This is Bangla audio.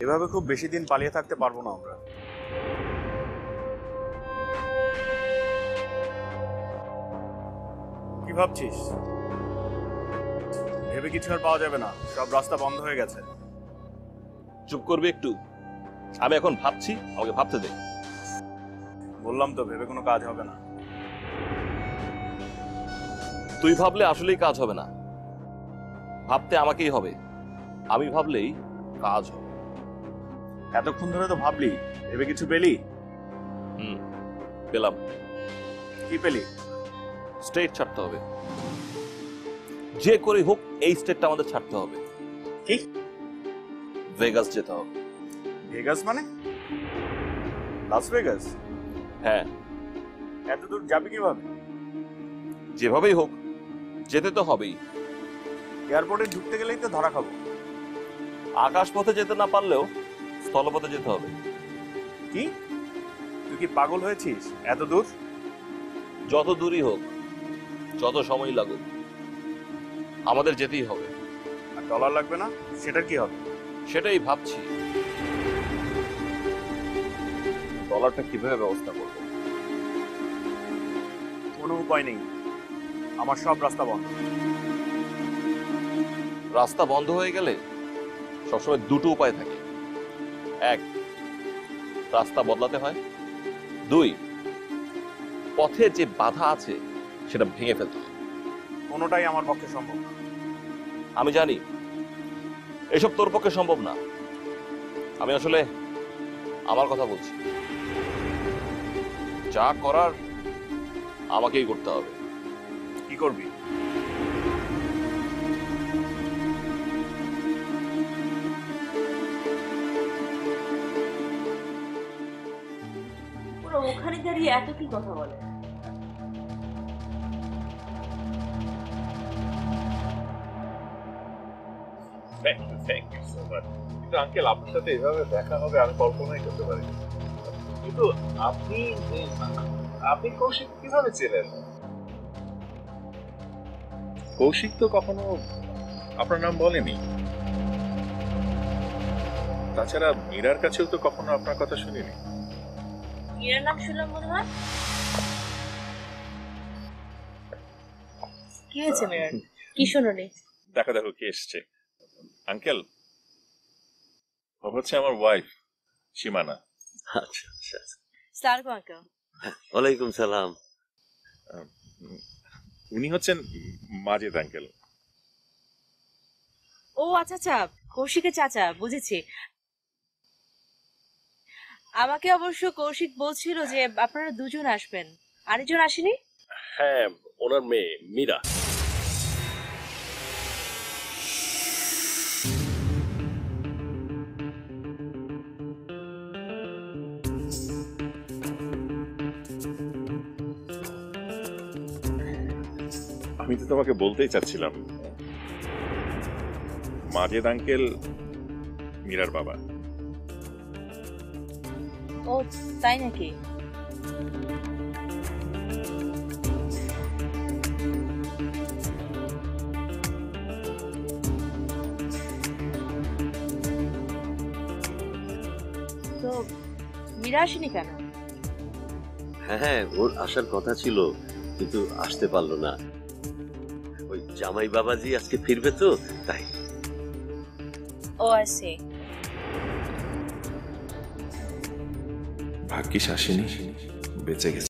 এভাবে খুব বেশি দিন পালিয়ে থাকতে পারবো না আমরা। কি ভাবছিস? ভেবে কিছু আর পাওয়া যাবে না, সব রাস্তা বন্ধ হয়ে গেছে। চুপ করবে একটু? আমি এখন ভাবছি, আমাকে ভাবতে দে। বললাম তো ভেবে কোনো কাজ হবে না। তুই ভাবলে আসলেই কাজ হবে না, ভাবতে আমাকেই হবে। আমি ভাবলেই কাজ হবে। এতক্ষণ ধরে তো ভাবলি, ভেবে কিছু পেলি? পেলাম। কি পেলি? স্টেট ছাড়তে হবে, যে করে হোক এই স্টেটটা আমাদের ছাড়তে হবে। কি? ভেগাস যেতে হবে। ভেগাস মানে? Las Vegas? হ্যাঁ। এত দূর যাবে কিভাবে? যেভাবেই হোক যেতে তো হবেই। এয়ারপোর্টে ঢুকতে গেলেই তো ধরা খাবো। আকাশ পথে যেতে না পারলেও স্থলপথে যেতে হবে। কি? তুই কি পাগল হয়েছিস? এত দূর? যত দূরই হোক, যত সময় লাগুক, আমাদের যেতেই হবে। আর ডলার লাগবে না, সেটার কি হবে? সেটাই ভাবছি, ডলারটা কিভাবে ব্যবস্থা করব। কোনো উপায় নেই, আমার সব রাস্তা বন্ধ। রাস্তা বন্ধ হয়ে গেলে সবসময় দুটো উপায় থাকে। এক, রাস্তা বদলাতে হয়। দুই, পথে যে বাধা আছে সেটা ভেঙে ফেলতে হয়। কোনোটাই আমার পক্ষে সম্ভব না। আমি জানি এসব তোর পক্ষে সম্ভব না, আমি আসলে আমার কথা বলছি। যা করার আমাকেই করতে হবে। কি করবি? ওরা ওখানে দাঁড়িয়ে এত কি কথা বলে? Thank you so much. কিন্তু আঙ্কেল, আপনার সাথে এভাবে দেখা হবে আমি কল্পনাই করতে পারি। কিন্তু আপনি আপনি কৌশিক কিভাবে চেনেন? কৌশিক তো কখনো আপনার নাম বলেনি। তাছাড়া মীরার কাছেও তো কখনো আপনার কথা শুনিনি। মীরার নাম শুনলাম মনে হয়। কি হয়েছে মীরার? কি শুনুনি? দেখা দেখো কে এসছে। আঙ্কেল, ও হচ্ছে আমার ওয়াইফ সীমানা। আচ্ছা আচ্ছা। Sir uncle. ওয়ালাইকুম সালাম। উনি হচ্ছেন মাজেদ আঙ্কেল। ও আচ্ছা আচ্ছা, কৌশিকের চাচা, বুঝেছি। আমাকে অবশ্য কৌশিক বলছিল যে আপনারা দুজন আসবেন, আরেকজন আসেনি। হ্যাঁ, ওনার মেয়ে মীরা। আমি তো তোমাকে বলতেই চাচ্ছিলাম, মাজেদ আঙ্কেল মীরার বাবা। ও তাই নাকি? তো মীরা আসেনি কেন? হ্যাঁ, ওর আসার কথা ছিল কিন্তু আসতে পারলো না। ওই জামাই বাবাজি আজকে ফিরবে তো, তাই। ও আসে। ভাগ্যিস আসেনি, বেঁচে গেছে।